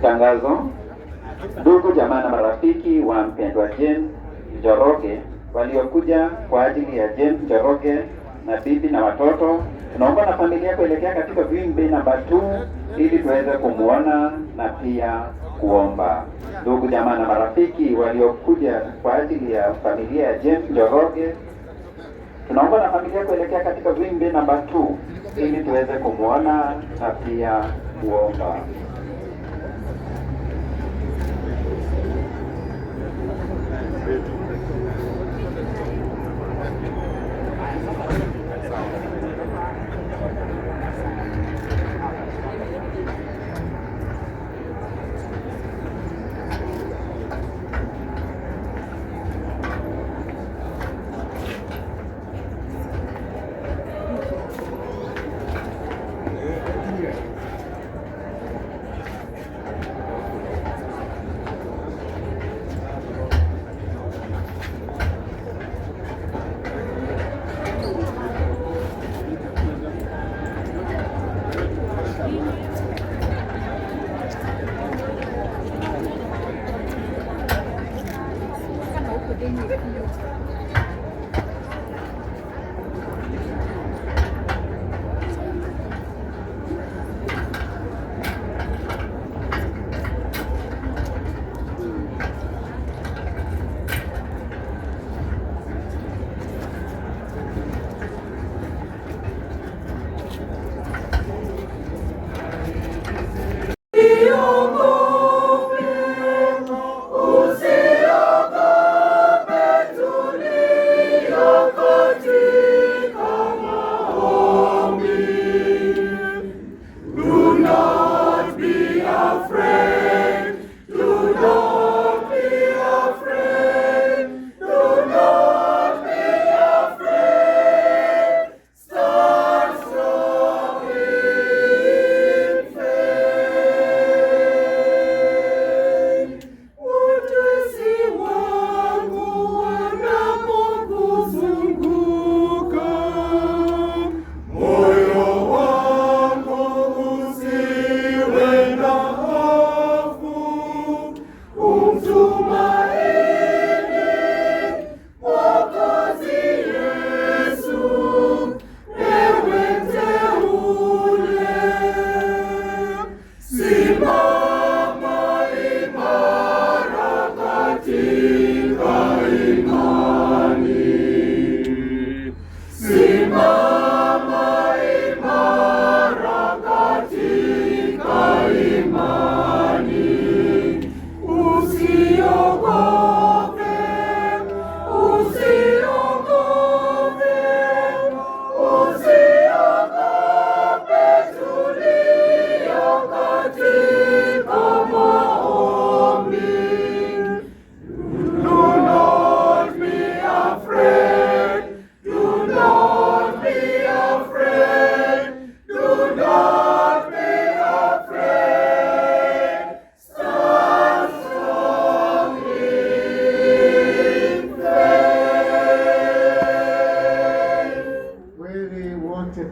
Tangazo. Ndugu jamaa na marafiki wa mpendwa James Njoroge waliokuja kwa ajili ya James Njoroge na bibi na watoto, tunaomba na familia kuelekea katika wimbi namba 2 ili tuweze kumuona na pia kuomba. Ndugu jamaa na marafiki waliokuja kwa ajili ya familia ya James Njoroge, tunaomba na familia kuelekea katika wimbi namba 2 ili tuweze kumuona na pia kuomba.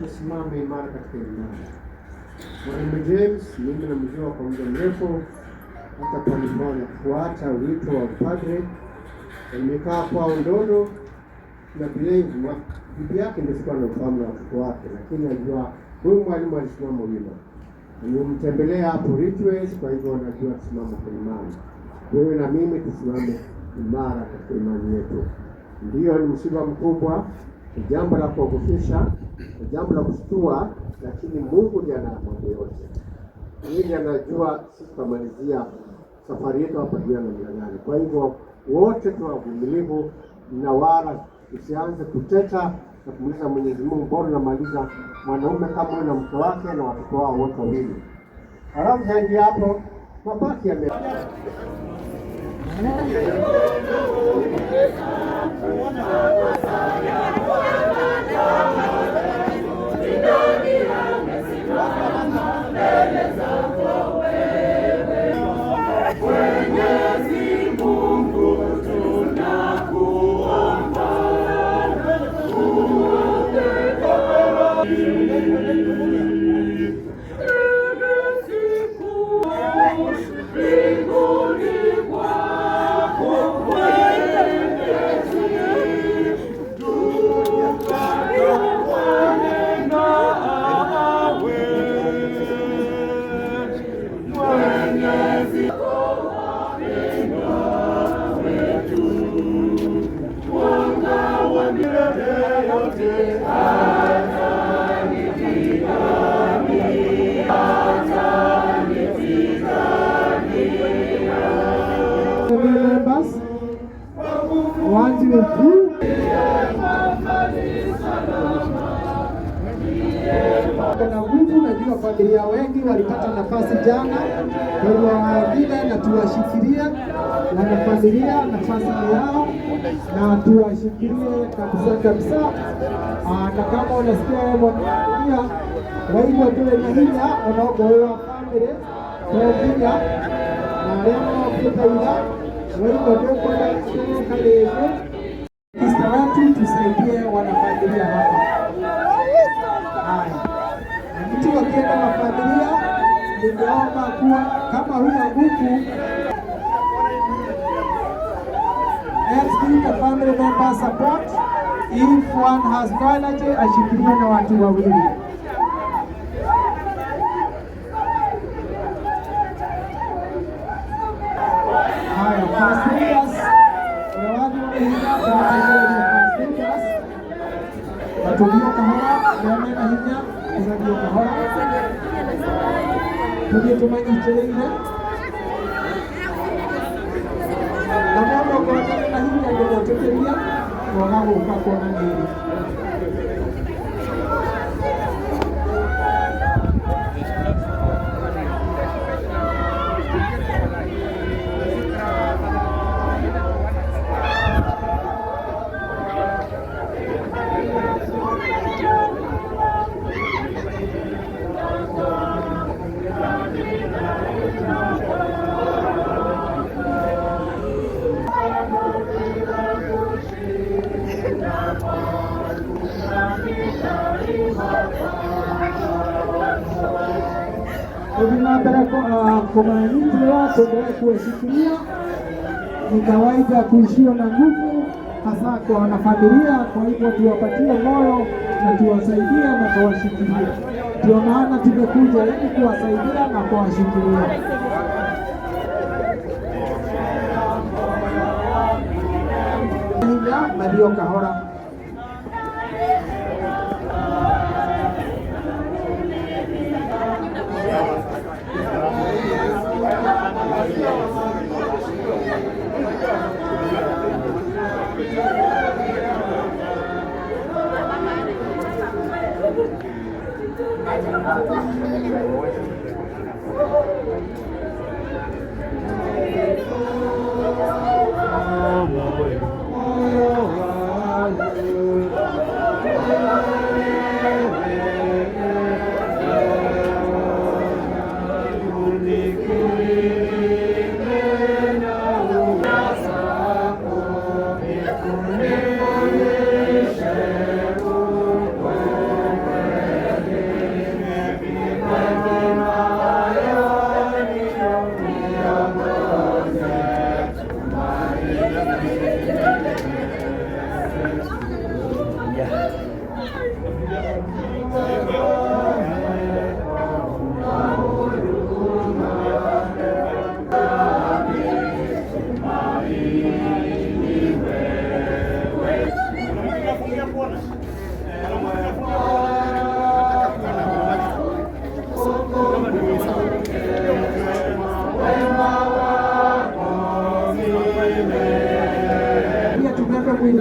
Tusimame imara katika imani. Mwalimu James, mimi namjua kwa muda mrefu, hata kwa nilikuwa nafuata wito wa padre. Nimekaa kwa Ndondo na bibi yake ndio sikuwa na ufahamu na watoto wake, lakini najua huyu mwalimu alisimama wima. Nimemtembelea hapo Rituals, kwa hivyo najua tusimama kwa imani. Wewe na mimi tusimame imara katika imani yetu. Ndio ni msiba mkubwa, ni jambo la kuogofisha, ni jambo la kushtua, lakini Mungu ndiye ana mambo yote. Yeye anajua sisi tutamalizia safari yetu hapa duniani namna gani. Kwa hivyo wote tuwe wavumilivu na wala tusianze kuteta na kumuuliza Mwenyezi Mungu, bora namaliza mwanaume kama huyu na mke wake na watoto wao wote wawili. Halafu zaidi hapo mabaki yame juu. Kuna nguvu, najua familia wengi walipata nafasi jana, kwa hivyo wengine na tuwashikilie wanafamilia nafasi yao na tuwashikilie kabisa kabisa. Na kama unasikia mwanafamilia waigwa tuwe na hinya unaogoa family kwa na leo kitaila waigwa tukwenda kalego kista watu tusaidie wanafamilia hapa. Mtu wakienda na familia, ningeomba kuwa kama huna nguvu, let's give the family member support. If one has no energy, ashikilie na watu wawili. Haya, first aiders, watu wanahinya kwa first aiders. Watumio kahora, wame na hinya, kuzadio kahora. Tugie tumanyichereire. Namondo kwa na hinya ndio tuteria, wagago ukakona nini. Kumaanisha tuendelee kuwashikilia. Ni kawaida kuishiwa na nguvu, hasa kwa wanafamilia. Kwa hivyo tuwapatie moyo na tuwasaidie na kuwashikilia. Ndio maana tumekuja ili kuwasaidia na kuwashikilia. Mario kahora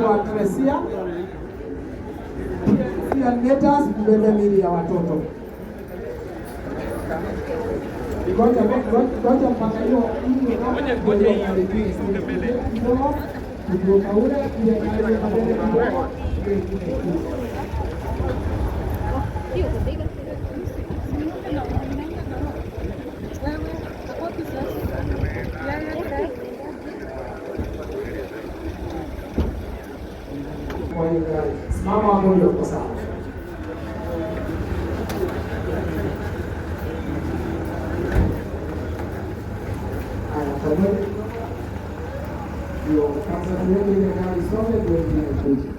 kuatresia letters mbele mili ya watoto. Ngoja mpaka hiyo simama hapo ndio kwa sawa. Haya, tabia ndio kwanza tuende ile gari sote tuende kuja.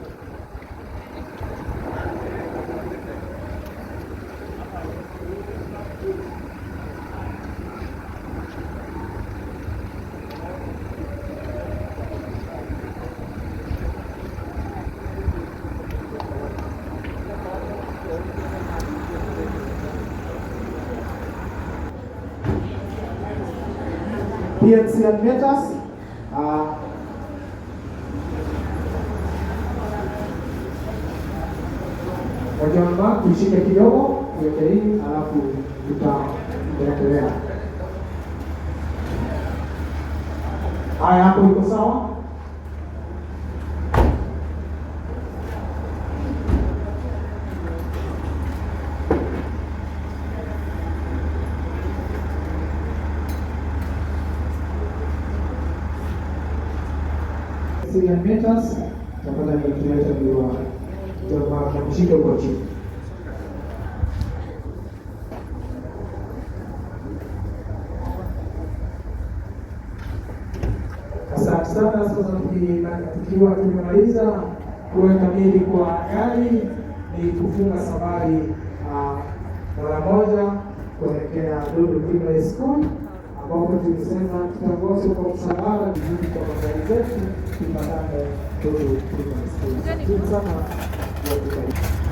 PNC and Metas, Wajomba, tushike kidogo yote hii, alafu tutaendelea. Haya, hapo iko sawa? Meters tapata tunaitabiwa jamaa na mshike kwa chini. Asante sana. Sasa tukiwa tumemaliza kuweka mili kwa gari, ni kufunga safari mara moja kuelekea Dudu Primary School, ambapo tulisema tutaongoza kwa msafara vizuri kwa magari zetu tupatane Dudu Primary School. Asante sana.